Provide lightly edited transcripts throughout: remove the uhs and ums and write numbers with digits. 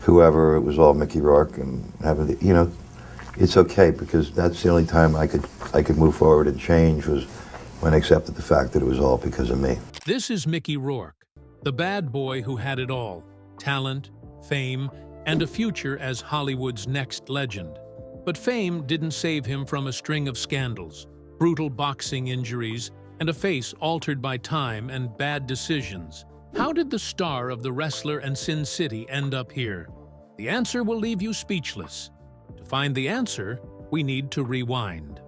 whoever, it was all Mickey Rourke, and having the, it's okay, because that's the only time I could move forward and change, was when I accepted the fact that it was all because of me. This is Mickey Rourke, the bad boy who had it all: talent, fame, and a future as Hollywood's next legend. But fame didn't save him from a string of scandals, brutal boxing injuries, and a face altered by time and bad decisions. How did the star of The Wrestler and Sin City end up here? The answer will leave you speechless. To find the answer, we need to rewind.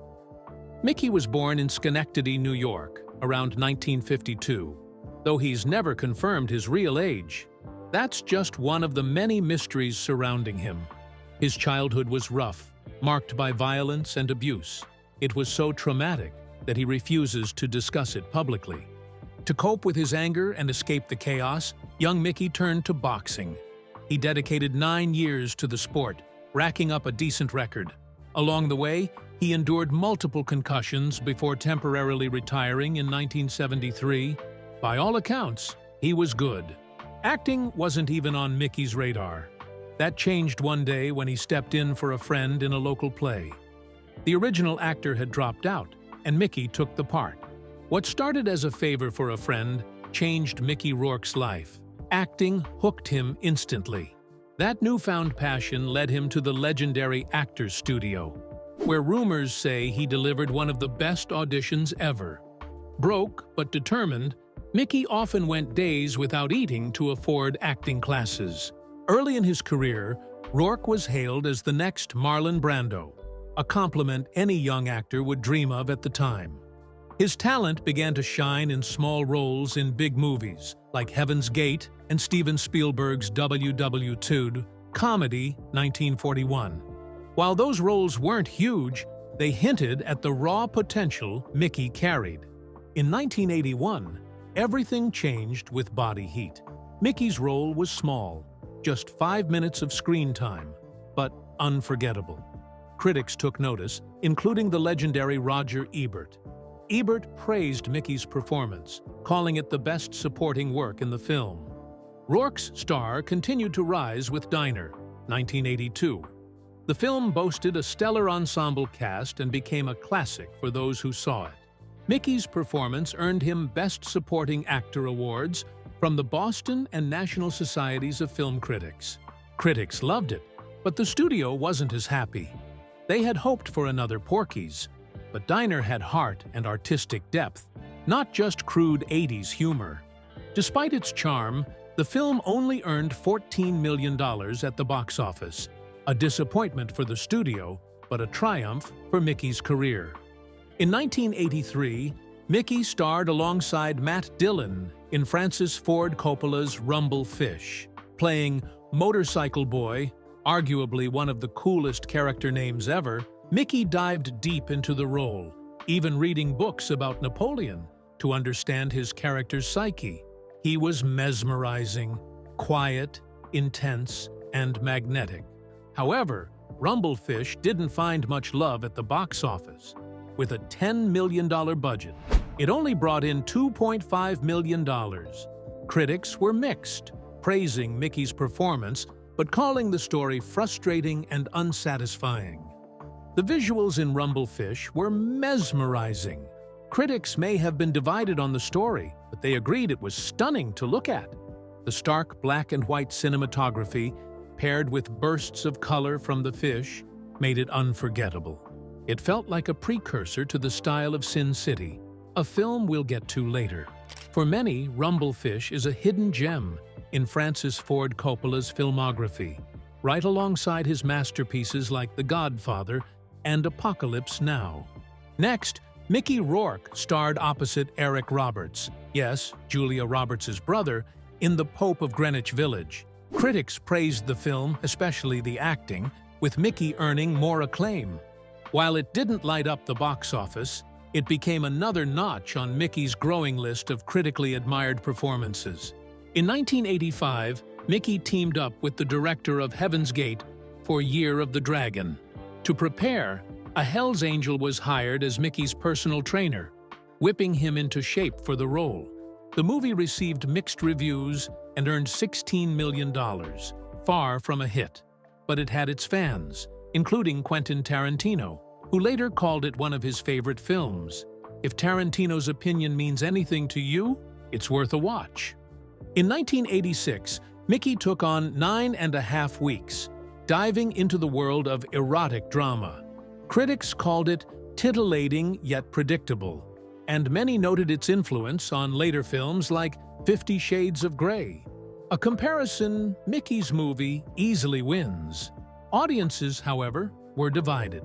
Mickey was born in Schenectady, New York, around 1952, though he's never confirmed his real age. That's just one of the many mysteries surrounding him. His childhood was rough, marked by violence and abuse. It was so traumatic that he refuses to discuss it publicly. To cope with his anger and escape the chaos, young Mickey turned to boxing. He dedicated 9 years to the sport, racking up a decent record. Along the way, he endured multiple concussions before temporarily retiring in 1973. By all accounts, he was good. Acting wasn't even on Mickey's radar. That changed one day when he stepped in for a friend in a local play. The original actor had dropped out, and Mickey took the part. What started as a favor for a friend changed Mickey Rourke's life. Acting hooked him instantly. That newfound passion led him to the legendary Actors Studio, where rumors say he delivered one of the best auditions ever. Broke but determined, Mickey often went days without eating to afford acting classes. Early in his career, Rourke was hailed as the next Marlon Brando, a compliment any young actor would dream of at the time. His talent began to shine in small roles in big movies like Heaven's Gate and Steven Spielberg's WW2 comedy 1941. While those roles weren't huge, they hinted at the raw potential Mickey carried. In 1981, everything changed with Body Heat. Mickey's role was small, just 5 minutes of screen time, but unforgettable. Critics took notice, including the legendary Roger Ebert. Ebert praised Mickey's performance, calling it the best supporting work in the film. Rourke's star continued to rise with Diner, 1982. The film boasted a stellar ensemble cast and became a classic for those who saw it. Mickey's performance earned him Best Supporting Actor awards from the Boston and National Societies of Film Critics. Critics loved it, but the studio wasn't as happy. They had hoped for another Porky's, but Diner had heart and artistic depth, not just crude 80s humor. Despite its charm, the film only earned $14 million at the box office, a disappointment for the studio, but a triumph for Mickey's career. In 1983, Mickey starred alongside Matt Dillon in Francis Ford Coppola's Rumble Fish. Playing Motorcycle Boy, arguably one of the coolest character names ever, Mickey dived deep into the role, even reading books about Napoleon to understand his character's psyche. He was mesmerizing, quiet, intense, and magnetic. However, Rumblefish didn't find much love at the box office. With a $10 million budget, it only brought in $2.5 million. Critics were mixed, praising Mickey's performance but calling the story frustrating and unsatisfying. The visuals in Rumblefish were mesmerizing. Critics may have been divided on the story, but they agreed it was stunning to look at. The stark black and white cinematography, paired with bursts of color from the fish, made it unforgettable. It felt like a precursor to the style of Sin City, a film we'll get to later. For many, Rumblefish is a hidden gem in Francis Ford Coppola's filmography, right alongside his masterpieces like The Godfather and Apocalypse Now. Next, Mickey Rourke starred opposite Eric Roberts, yes, Julia Roberts' brother, in The Pope of Greenwich Village. Critics praised the film, especially the acting, with Mickey earning more acclaim. While it didn't light up the box office, it became another notch on Mickey's growing list of critically admired performances. In 1985, Mickey teamed up with the director of Heaven's Gate for Year of the Dragon. To prepare, a Hell's Angel was hired as Mickey's personal trainer, whipping him into shape for the role. The movie received mixed reviews and earned $16 million, far from a hit. But it had its fans, including Quentin Tarantino, who later called it one of his favorite films. If Tarantino's opinion means anything to you, it's worth a watch. In 1986, Mickey took on 9.5 weeks, diving into the world of erotic drama. Critics called it titillating yet predictable, and many noted its influence on later films like 50 Shades of Grey. A comparison Mickey's movie easily wins. Audiences, however, were divided.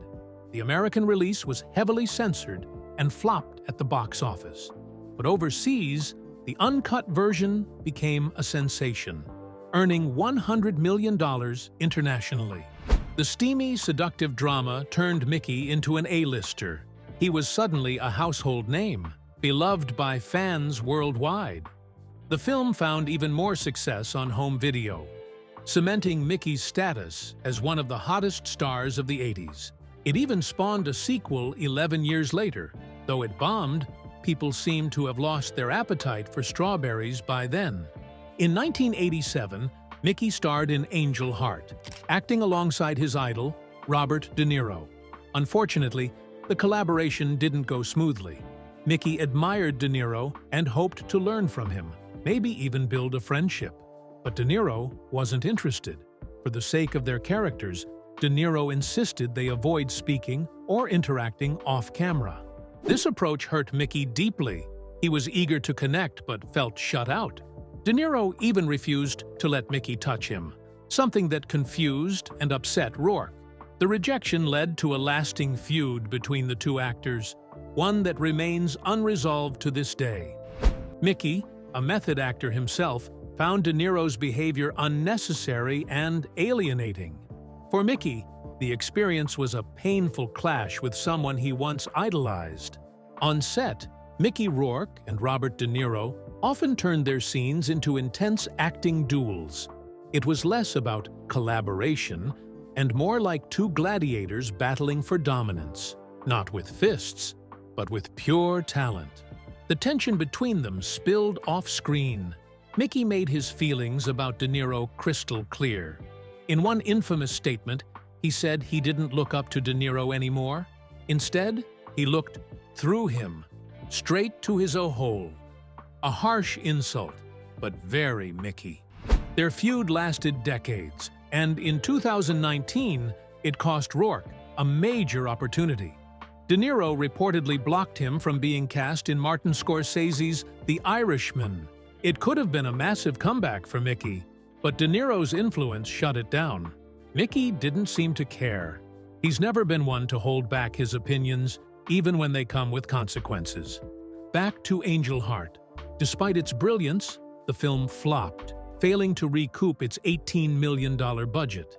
The American release was heavily censored and flopped at the box office. But overseas, the uncut version became a sensation, earning $100 million internationally. The steamy, seductive drama turned Mickey into an A-lister. He was suddenly a household name, beloved by fans worldwide. The film found even more success on home video, cementing Mickey's status as one of the hottest stars of the 80s. It even spawned a sequel 11 years later. Though it bombed, people seemed to have lost their appetite for strawberries by then. In 1987, Mickey starred in Angel Heart, acting alongside his idol, Robert De Niro. Unfortunately, the collaboration didn't go smoothly. Mickey admired De Niro and hoped to learn from him, maybe even build a friendship. But De Niro wasn't interested. For the sake of their characters, De Niro insisted they avoid speaking or interacting off-camera. This approach hurt Mickey deeply. He was eager to connect but felt shut out. De Niro even refused to let Mickey touch him, something that confused and upset Rourke. The rejection led to a lasting feud between the two actors, one that remains unresolved to this day. Mickey, a method actor himself, found De Niro's behavior unnecessary and alienating. For Mickey, the experience was a painful clash with someone he once idolized. On set, Mickey Rourke and Robert De Niro often turned their scenes into intense acting duels. It was less about collaboration and more like two gladiators battling for dominance, not with fists, but with pure talent. The tension between them spilled off-screen. Mickey made his feelings about De Niro crystal clear. In one infamous statement, he said he didn't look up to De Niro anymore. Instead, he looked through him, straight to his hole. A harsh insult, but very Mickey. Their feud lasted decades, and in 2019, it cost Rourke a major opportunity. De Niro reportedly blocked him from being cast in Martin Scorsese's The Irishman. It could have been a massive comeback for Mickey, but De Niro's influence shut it down. Mickey didn't seem to care. He's never been one to hold back his opinions, even when they come with consequences. Back to Angel Heart. Despite its brilliance, the film flopped, failing to recoup its $18 million budget.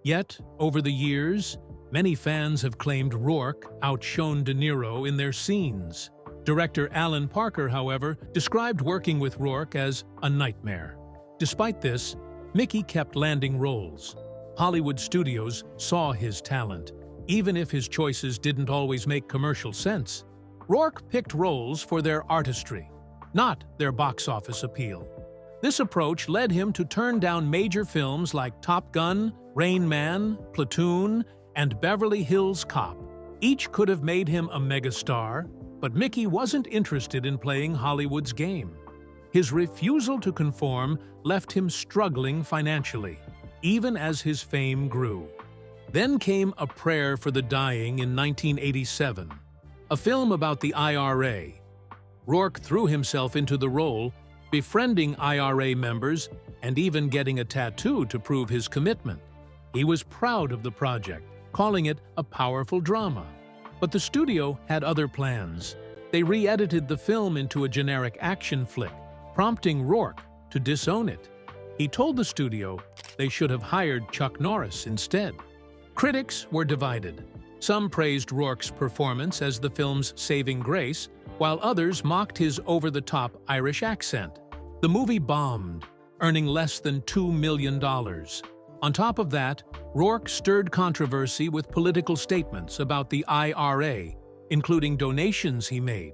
Yet, over the years, many fans have claimed Rourke outshone De Niro in their scenes. Director Alan Parker, however, described working with Rourke as a nightmare. Despite this, Mickey kept landing roles. Hollywood studios saw his talent, even if his choices didn't always make commercial sense. Rourke picked roles for their artistry, not their box office appeal. This approach led him to turn down major films like Top Gun, Rain Man, Platoon, and Beverly Hills Cop. Each could have made him a megastar, but Mickey wasn't interested in playing Hollywood's game. His refusal to conform left him struggling financially, even as his fame grew. Then came A Prayer for the Dying in 1987, a film about the IRA. Rourke threw himself into the role, befriending IRA members and even getting a tattoo to prove his commitment. He was proud of the project, calling it a powerful drama. But the studio had other plans. They re-edited the film into a generic action flick, prompting Rourke to disown it. He told the studio they should have hired Chuck Norris instead. Critics were divided. Some praised Rourke's performance as the film's saving grace, while others mocked his over-the-top Irish accent. The movie bombed, earning less than $2 million. On top of that, Rourke stirred controversy with political statements about the IRA, including donations he made.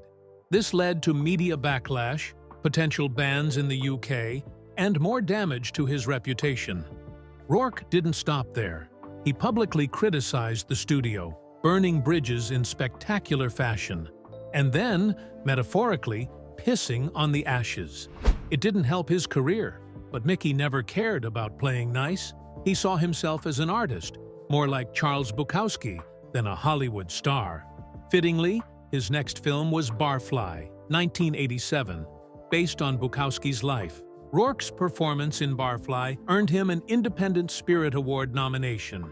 This led to media backlash, potential bans in the UK, and more damage to his reputation. Rourke didn't stop there. He publicly criticized the studio, burning bridges in spectacular fashion, and then, metaphorically, pissing on the ashes. It didn't help his career, but Mickey never cared about playing nice. He saw himself as an artist, more like Charles Bukowski than a Hollywood star. Fittingly, his next film was Barfly, 1987, based on Bukowski's life. Rourke's performance in Barfly earned him an Independent Spirit Award nomination.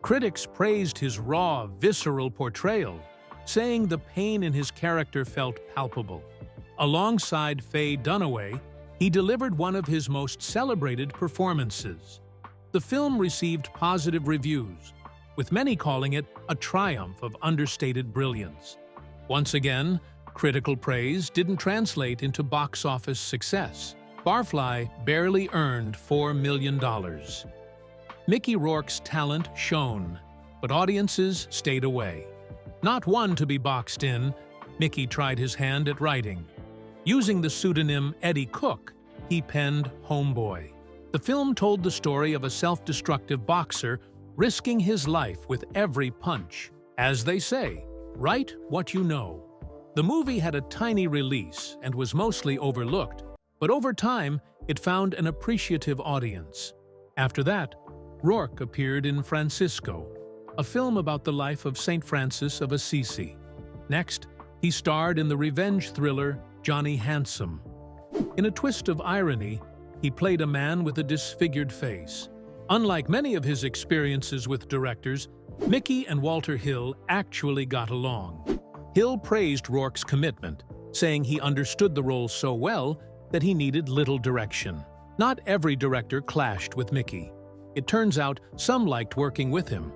Critics praised his raw, visceral portrayal, saying the pain in his character felt palpable. Alongside Faye Dunaway, he delivered one of his most celebrated performances. The film received positive reviews, with many calling it a triumph of understated brilliance. Once again, critical praise didn't translate into box office success. Barfly barely earned $4 million. Mickey Rourke's talent shone, but audiences stayed away. Not one to be boxed in, Mickey tried his hand at writing. Using the pseudonym Eddie Cook, he penned Homeboy. The film told the story of a self-destructive boxer risking his life with every punch. As they say, write what you know. The movie had a tiny release and was mostly overlooked, but over time, it found an appreciative audience. After that, Rourke appeared in Francisco, a film about the life of Saint Francis of Assisi. Next, he starred in the revenge thriller Johnny Handsome. In a twist of irony, he played a man with a disfigured face. Unlike many of his experiences with directors, Mickey and Walter Hill actually got along. Hill praised Rourke's commitment, saying he understood the role so well that he needed little direction. Not every director clashed with Mickey. It turns out some liked working with him.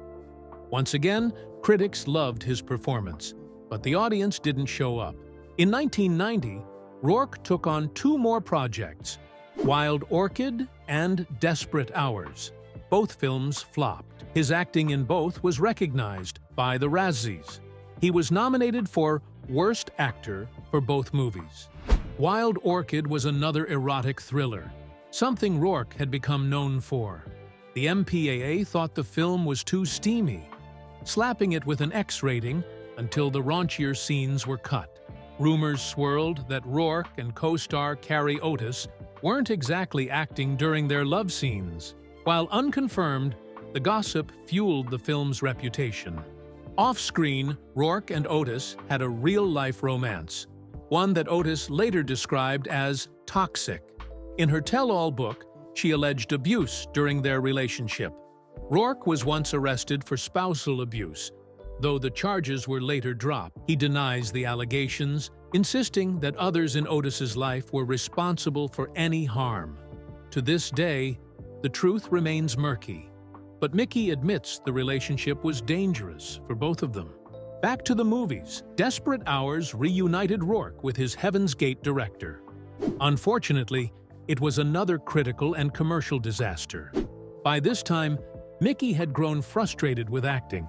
Once again, critics loved his performance, but the audience didn't show up. In 1990, Rourke took on two more projects, Wild Orchid and Desperate Hours. Both films flopped. His acting in both was recognized by the Razzies. He was nominated for Worst Actor for both movies. Wild Orchid was another erotic thriller, something Rourke had become known for. The MPAA thought the film was too steamy, slapping it with an X rating until the raunchier scenes were cut. Rumors swirled that Rourke and co-star Carrie Otis weren't exactly acting during their love scenes. While unconfirmed, the gossip fueled the film's reputation. Off-screen, Rourke and Otis had a real-life romance, one that Otis later described as toxic. In her tell-all book, she alleged abuse during their relationship. Rourke was once arrested for spousal abuse, though the charges were later dropped. He denies the allegations, insisting that others in Otis's life were responsible for any harm. To this day, the truth remains murky, but Mickey admits the relationship was dangerous for both of them. Back to the movies. Desperate Hours reunited Rourke with his Heaven's Gate director. Unfortunately, it was another critical and commercial disaster. By this time, Mickey had grown frustrated with acting.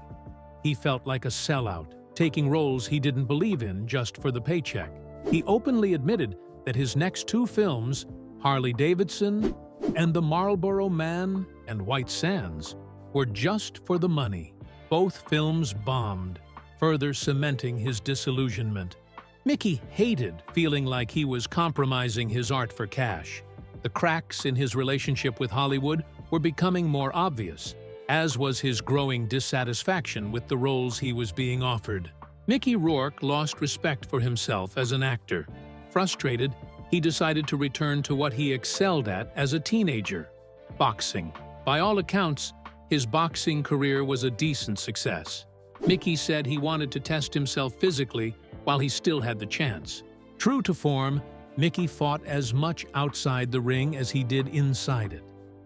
He felt like a sellout, taking roles he didn't believe in just for the paycheck. He openly admitted that his next two films, Harley-Davidson and The Marlboro Man and White Sands, were just for the money. Both films bombed, further cementing his disillusionment. Mickey hated feeling like he was compromising his art for cash. The cracks in his relationship with Hollywood were becoming more obvious, as was his growing dissatisfaction with the roles he was being offered. Mickey Rourke lost respect for himself as an actor. Frustrated, he decided to return to what he excelled at as a teenager: boxing. By all accounts, his boxing career was a decent success. Mickey said he wanted to test himself physically while he still had the chance. True to form, Mickey fought as much outside the ring as he did inside it.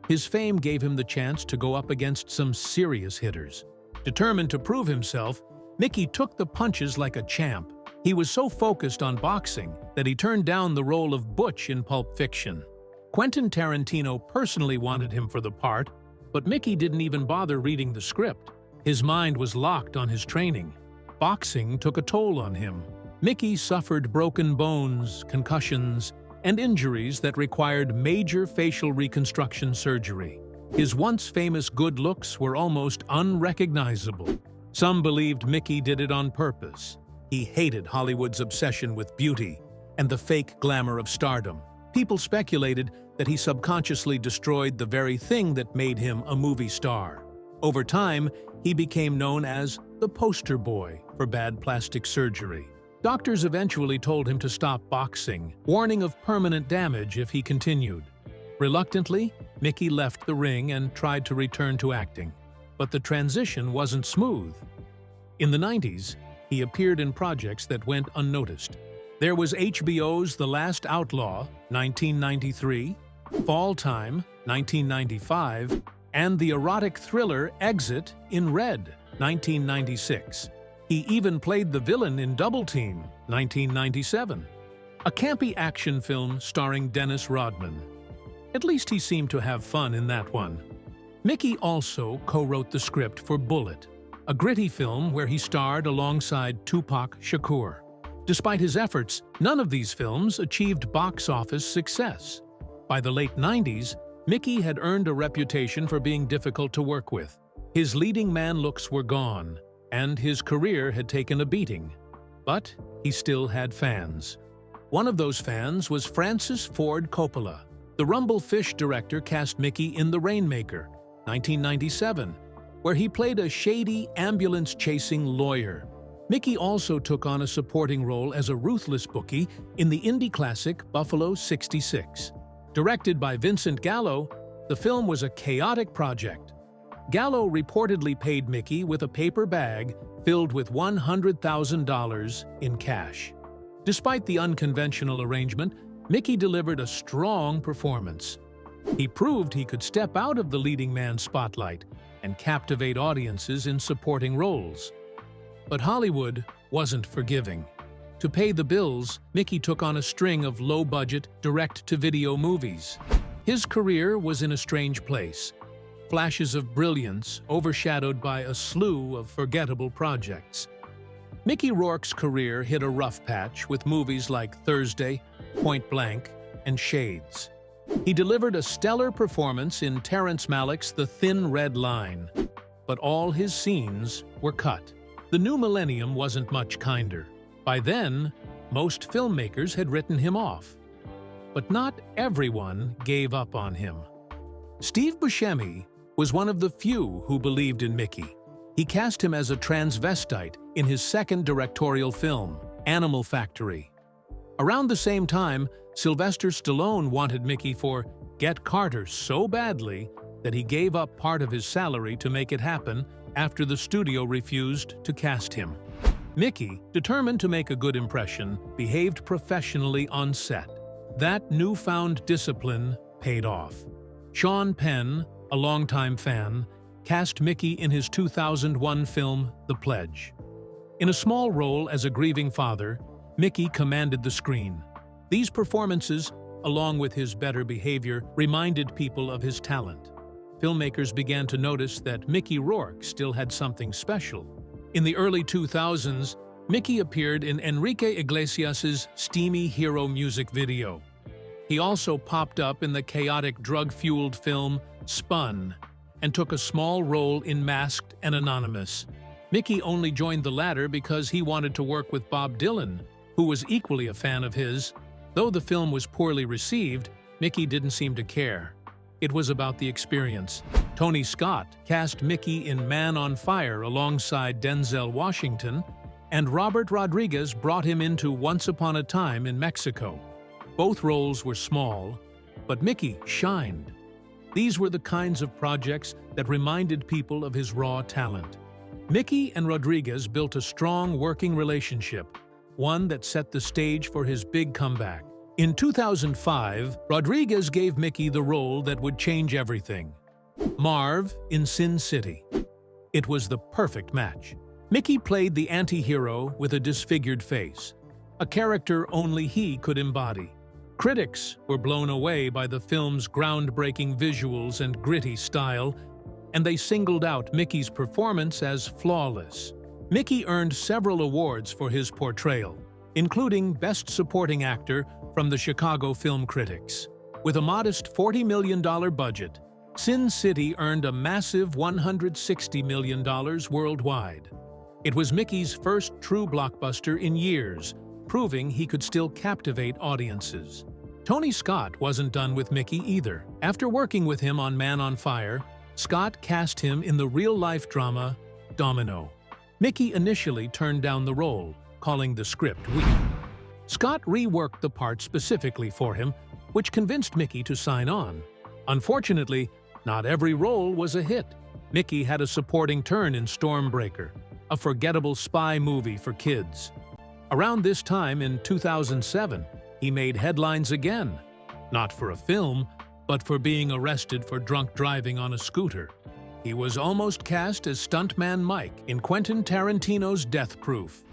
His fame gave him the chance to go up against some serious hitters. Determined to prove himself, Mickey took the punches like a champ. He was so focused on boxing that he turned down the role of Butch in Pulp Fiction. Quentin Tarantino personally wanted him for the part, but Mickey didn't even bother reading the script. His mind was locked on his training. Boxing took a toll on him. Mickey suffered broken bones, concussions, and injuries that required major facial reconstruction surgery. His once famous good looks were almost unrecognizable. Some believed Mickey did it on purpose. He hated Hollywood's obsession with beauty and the fake glamour of stardom. People speculated that he subconsciously destroyed the very thing that made him a movie star. Over time, he became known as the poster boy for bad plastic surgery. Doctors eventually told him to stop boxing, warning of permanent damage if he continued. Reluctantly, Mickey left the ring and tried to return to acting. But the transition wasn't smooth. In the 90s, he appeared in projects that went unnoticed. There was HBO's The Last Outlaw, 1993, Fall Time, 1995, and the erotic thriller Exit in Red, 1996. He even played the villain in Double Team, 1997, a campy action film starring Dennis Rodman. At least he seemed to have fun in that one. Mickey also co-wrote the script for Bullet, a gritty film where he starred alongside Tupac Shakur. Despite his efforts, none of these films achieved box office success. By the late 90s, Mickey had earned a reputation for being difficult to work with. His leading man looks were gone, and his career had taken a beating. But he still had fans. One of those fans was Francis Ford Coppola. The Rumble Fish director cast Mickey in The Rainmaker, 1997, where he played a shady, ambulance-chasing lawyer. Mickey also took on a supporting role as a ruthless bookie in the indie classic Buffalo 66. Directed by Vincent Gallo, the film was a chaotic project. Gallo reportedly paid Mickey with a paper bag filled with $100,000 in cash. Despite the unconventional arrangement, Mickey delivered a strong performance. He proved he could step out of the leading man spotlight and captivate audiences in supporting roles. But Hollywood wasn't forgiving. To pay the bills, Mickey took on a string of low-budget, direct-to-video movies. His career was in a strange place. Flashes of brilliance overshadowed by a slew of forgettable projects. Mickey Rourke's career hit a rough patch with movies like Thursday, Point Blank, and Shades. He delivered a stellar performance in Terrence Malick's The Thin Red Line, but all his scenes were cut. The new millennium wasn't much kinder. By then, most filmmakers had written him off. But not everyone gave up on him. Steve Buscemi was one of the few who believed in Mickey. He cast him as a transvestite in his second directorial film, Animal Factory. Around the same time, Sylvester Stallone wanted Mickey for Get Carter so badly that he gave up part of his salary to make it happen after the studio refused to cast him. Mickey, determined to make a good impression, behaved professionally on set. That newfound discipline paid off. Sean Penn, a longtime fan, cast Mickey in his 2001 film The Pledge. In a small role as a grieving father, Mickey commanded the screen. These performances, along with his better behavior, reminded people of his talent. Filmmakers began to notice that Mickey Rourke still had something special. In the early 2000s, Mickey appeared in Enrique Iglesias's steamy hero music video. He also popped up in the chaotic drug-fueled film Spun and took a small role in Masked and Anonymous. Mickey only joined the latter because he wanted to work with Bob Dylan, who was equally a fan of his. Though the film was poorly received, Mickey didn't seem to care. It was about the experience. Tony Scott cast Mickey in Man on Fire alongside Denzel Washington, and Robert Rodriguez brought him into Once Upon a Time in Mexico. Both roles were small, but Mickey shined. These were the kinds of projects that reminded people of his raw talent. Mickey and Rodriguez built a strong working relationship, one that set the stage for his big comeback. In 2005, Rodriguez gave Mickey the role that would change everything: Marv in Sin City. It was the perfect match. Mickey played the anti-hero with a disfigured face, a character only he could embody. Critics were blown away by the film's groundbreaking visuals and gritty style, and they singled out Mickey's performance as flawless. Mickey earned several awards for his portrayal, including Best Supporting Actor from the Chicago Film Critics. With a modest $40 million budget, Sin City earned a massive $160 million worldwide. It was Mickey's first true blockbuster in years, proving he could still captivate audiences. Tony Scott wasn't done with Mickey either. After working with him on Man on Fire, Scott cast him in the real-life drama Domino. Mickey initially turned down the role, calling the script weak. Scott reworked the part specifically for him, which convinced Mickey to sign on. Unfortunately, not every role was a hit. Mickey had a supporting turn in Stormbreaker, a forgettable spy movie for kids. Around this time in 2007, he made headlines again, not for a film, but for being arrested for drunk driving on a scooter. He was almost cast as Stuntman Mike in Quentin Tarantino's Death Proof.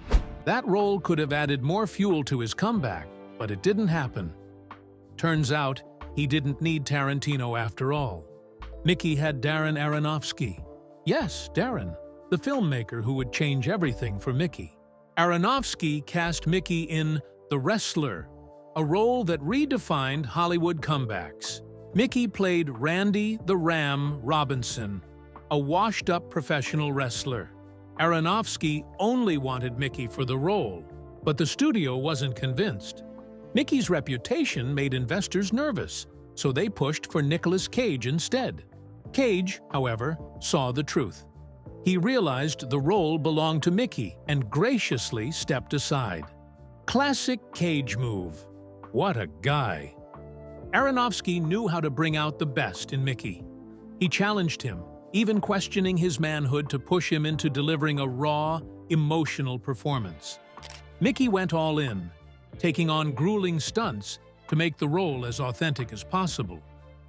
That role could have added more fuel to his comeback, but it didn't happen. Turns out, he didn't need Tarantino after all. Mickey had Darren Aronofsky. Yes, Darren, the filmmaker who would change everything for Mickey. Aronofsky cast Mickey in The Wrestler, a role that redefined Hollywood comebacks. Mickey played Randy the Ram Robinson, a washed-up professional wrestler. Aronofsky only wanted Mickey for the role, but the studio wasn't convinced. Mickey's reputation made investors nervous, so they pushed for Nicolas Cage instead. Cage, however, saw the truth. He realized the role belonged to Mickey and graciously stepped aside. Classic Cage move. What a guy. Aronofsky knew how to bring out the best in Mickey. He challenged him, even questioning his manhood to push him into delivering a raw, emotional performance. Mickey went all in, taking on grueling stunts to make the role as authentic as possible.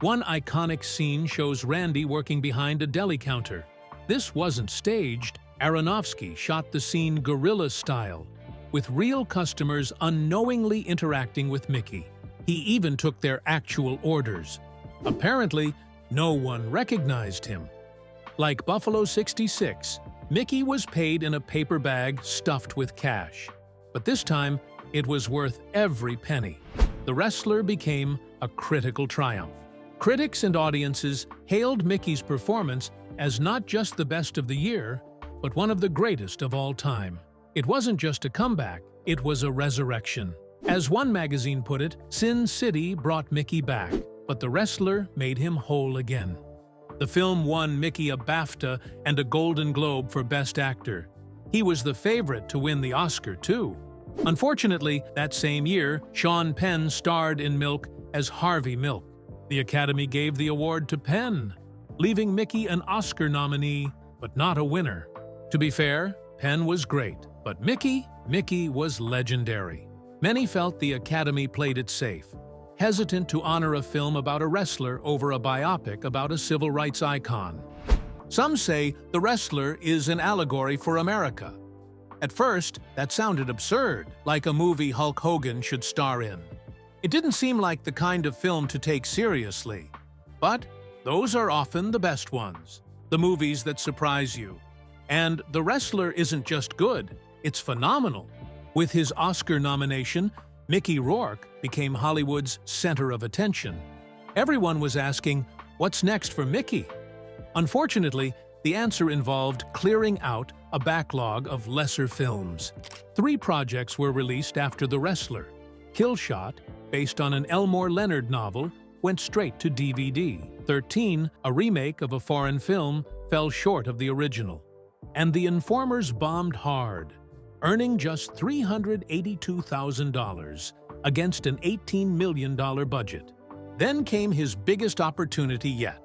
One iconic scene shows Randy working behind a deli counter. This wasn't staged. Aronofsky shot the scene guerrilla style, with real customers unknowingly interacting with Mickey. He even took their actual orders. Apparently, no one recognized him. Like Buffalo 66, Mickey was paid in a paper bag stuffed with cash. But this time, it was worth every penny. The Wrestler became a critical triumph. Critics and audiences hailed Mickey's performance as not just the best of the year, but one of the greatest of all time. It wasn't just a comeback, it was a resurrection. As one magazine put it, Sin City brought Mickey back, but The Wrestler made him whole again. The film won Mickey a BAFTA and a Golden Globe for Best Actor. He was the favorite to win the Oscar, too. Unfortunately, that same year, Sean Penn starred in Milk as Harvey Milk. The Academy gave the award to Penn, leaving Mickey an Oscar nominee, but not a winner. To be fair, Penn was great, but Mickey was legendary. Many felt the Academy played it safe, hesitant to honor a film about a wrestler over a biopic about a civil rights icon. Some say The Wrestler is an allegory for America. At first, that sounded absurd, like a movie Hulk Hogan should star in. It didn't seem like the kind of film to take seriously. But those are often the best ones, the movies that surprise you. And The Wrestler isn't just good, it's phenomenal. With his Oscar nomination, Mickey Rourke became Hollywood's center of attention. Everyone was asking, what's next for Mickey? Unfortunately, the answer involved clearing out a backlog of lesser films. 3 projects were released after The Wrestler. Kill Shot, based on an Elmore Leonard novel, went straight to DVD. 13, a remake of a foreign film, fell short of the original. And The Informers bombed hard, earning just $382,000 against an $18 million budget. Then came his biggest opportunity yet.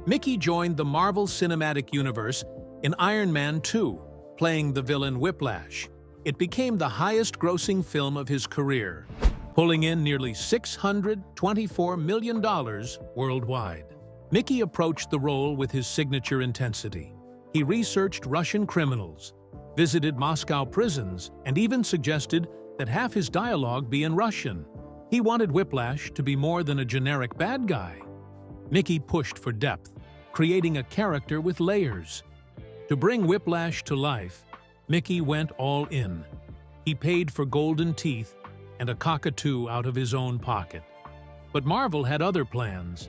Mickey joined the Marvel Cinematic Universe in Iron Man 2, playing the villain Whiplash. It became the highest-grossing film of his career, pulling in nearly $624 million worldwide. Mickey approached the role with his signature intensity. He researched Russian criminals, visited Moscow prisons, and even suggested that half his dialogue be in Russian. He wanted Whiplash to be more than a generic bad guy. Mickey pushed for depth, creating a character with layers. To bring Whiplash to life, Mickey went all in. He paid for golden teeth and a cockatoo out of his own pocket. But Marvel had other plans.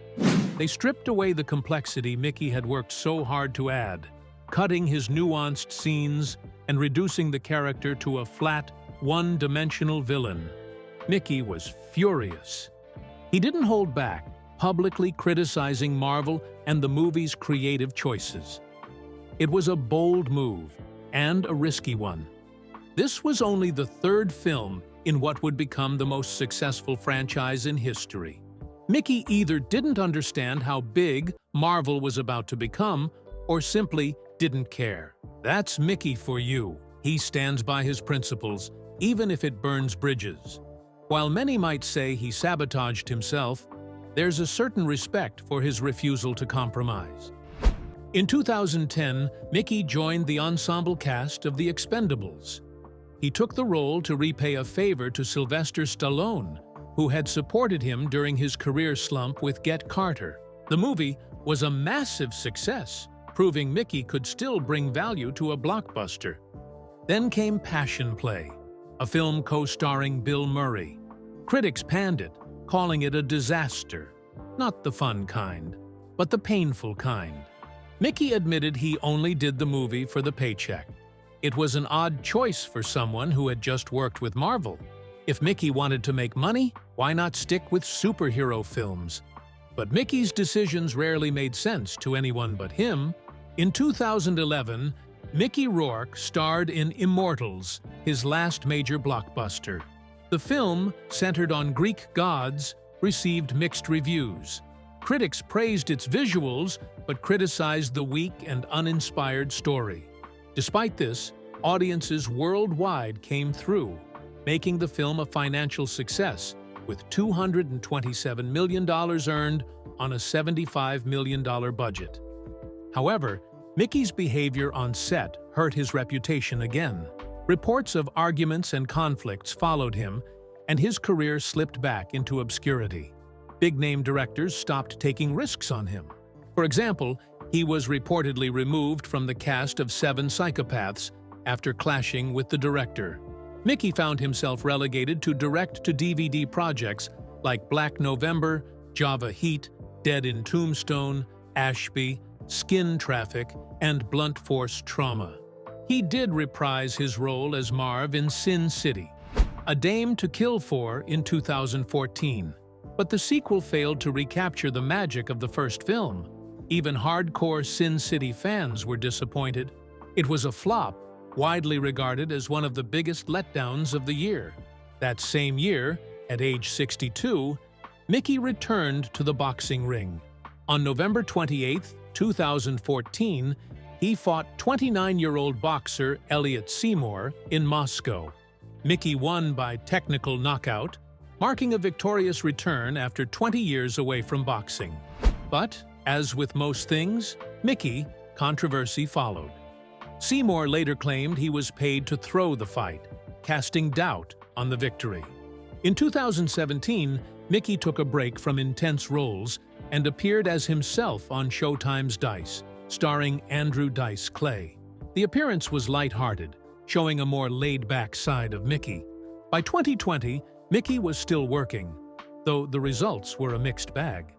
They stripped away the complexity Mickey had worked so hard to add, cutting his nuanced scenes and reducing the character to a flat, one-dimensional villain. Mickey was furious. He didn't hold back, publicly criticizing Marvel and the movie's creative choices. It was a bold move and a risky one. This was only the third film in what would become the most successful franchise in history. Mickey either didn't understand how big Marvel was about to become, or simply didn't care. That's Mickey for you. He stands by his principles, even if it burns bridges. While many might say he sabotaged himself, there's a certain respect for his refusal to compromise. In 2010, Mickey joined the ensemble cast of The Expendables. He took the role to repay a favor to Sylvester Stallone, who had supported him during his career slump with Get Carter. The movie was a massive success, proving Mickey could still bring value to a blockbuster. Then came Passion Play, a film co-starring Bill Murray. Critics panned it, calling it a disaster. Not the fun kind, but the painful kind. Mickey admitted he only did the movie for the paycheck. It was an odd choice for someone who had just worked with Marvel. If Mickey wanted to make money, why not stick with superhero films? But Mickey's decisions rarely made sense to anyone but him. In 2011, Mickey Rourke starred in Immortals, his last major blockbuster. The film, centered on Greek gods, received mixed reviews. Critics praised its visuals, but criticized the weak and uninspired story. Despite this, audiences worldwide came through, making the film a financial success, with $227 million earned on a $75 million budget. However, Mickey's behavior on set hurt his reputation again. Reports of arguments and conflicts followed him, and his career slipped back into obscurity. Big-name directors stopped taking risks on him. For example, he was reportedly removed from the cast of 7 Psychopaths after clashing with the director. Mickey found himself relegated to direct-to-DVD projects like Black November, Java Heat, Dead in Tombstone, Ashby, Skin Traffic, and Blunt Force Trauma. He did reprise his role as Marv in Sin City, A Dame to Kill For in 2014. But the sequel failed to recapture the magic of the first film. Even hardcore Sin City fans were disappointed. It was a flop, widely regarded as one of the biggest letdowns of the year. That same year, at age 62, Mickey returned to the boxing ring. On November 28, 2014, he fought 29-year-old boxer Elliot Seymour in Moscow. Mickey won by technical knockout, marking a victorious return after 20 years away from boxing. But, as with most things, Mickey, controversy followed. Seymour later claimed he was paid to throw the fight, casting doubt on the victory. In 2017, Mickey took a break from intense roles and appeared as himself on Showtime's Dice, starring Andrew Dice Clay. The appearance was lighthearted, showing a more laid-back side of Mickey. By 2020, Mickey was still working, though the results were a mixed bag.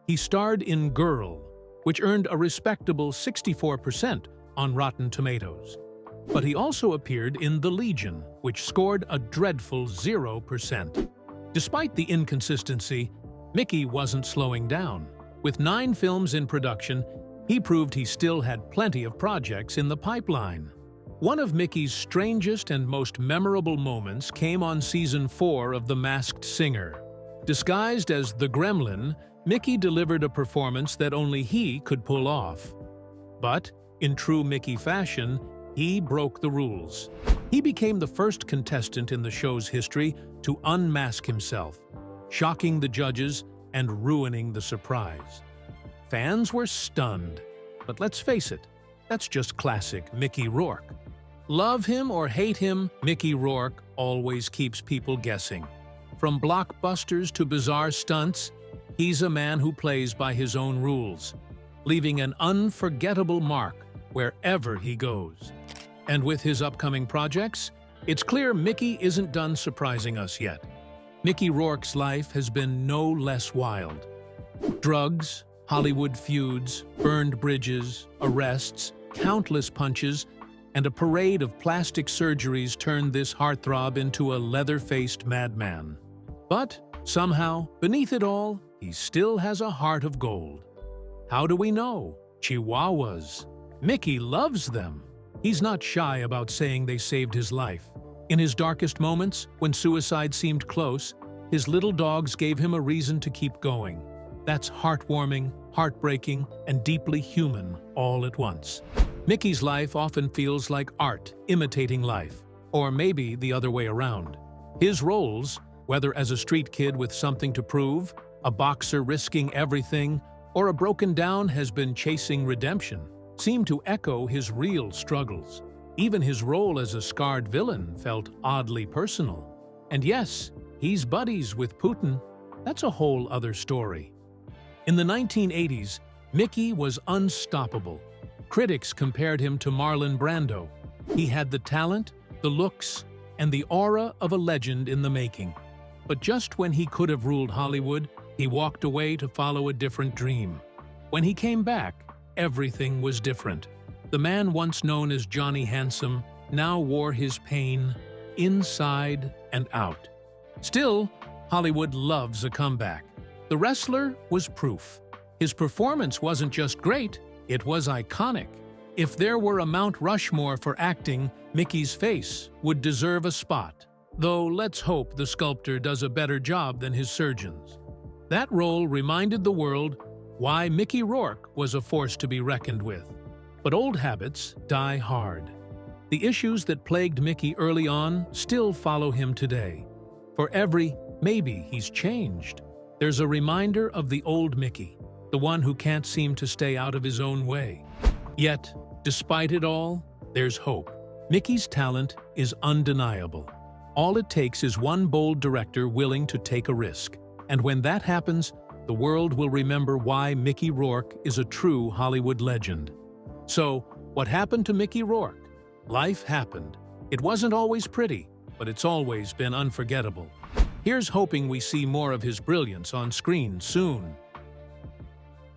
He starred in Girl, which earned a respectable 64% on Rotten Tomatoes. But he also appeared in The Legion, which scored a dreadful 0%. Despite the inconsistency, Mickey wasn't slowing down. With 9 films in production, he proved he still had plenty of projects in the pipeline. One of Mickey's strangest and most memorable moments came on Season 4 of The Masked Singer. Disguised as the Gremlin, Mickey delivered a performance that only he could pull off. But, in true Mickey fashion, he broke the rules. He became the first contestant in the show's history to unmask himself, shocking the judges and ruining the surprise. Fans were stunned, but let's face it, that's just classic Mickey Rourke. Love him or hate him, Mickey Rourke always keeps people guessing. From blockbusters to bizarre stunts, he's a man who plays by his own rules, leaving an unforgettable mark wherever he goes. And with his upcoming projects, it's clear Mickey isn't done surprising us yet. Mickey Rourke's life has been no less wild. Drugs, Hollywood feuds, burned bridges, arrests, countless punches, and a parade of plastic surgeries turned this heartthrob into a leather-faced madman. But somehow, beneath it all, he still has a heart of gold. How do we know? Chihuahuas. Mickey loves them. He's not shy about saying they saved his life. In his darkest moments, when suicide seemed close, his little dogs gave him a reason to keep going. That's heartwarming, heartbreaking, and deeply human all at once. Mickey's life often feels like art imitating life, or maybe the other way around. His roles, whether as a street kid with something to prove, a boxer risking everything, or a broken-down has-been chasing redemption, seem to echo his real struggles. Even his role as a scarred villain felt oddly personal. And yes, he's buddies with Putin. That's a whole other story. In the 1980s, Mickey was unstoppable. Critics compared him to Marlon Brando. He had the talent, the looks, and the aura of a legend in the making. But just when he could have ruled Hollywood, he walked away to follow a different dream. When he came back, everything was different. The man once known as Johnny Handsome now wore his pain inside and out. Still, Hollywood loves a comeback. The wrestler was proof. His performance wasn't just great, it was iconic. If there were a Mount Rushmore for acting, Mickey's face would deserve a spot. Though let's hope the sculptor does a better job than his surgeons. That role reminded the world why Mickey Rourke was a force to be reckoned with. But old habits die hard. The issues that plagued Mickey early on still follow him today. For every maybe he's changed, there's a reminder of the old Mickey, the one who can't seem to stay out of his own way. Yet, despite it all, there's hope. Mickey's talent is undeniable. All it takes is one bold director willing to take a risk. And when that happens, the world will remember why Mickey Rourke is a true Hollywood legend. So, what happened to Mickey Rourke? Life happened. It wasn't always pretty, but it's always been unforgettable. Here's hoping we see more of his brilliance on screen soon.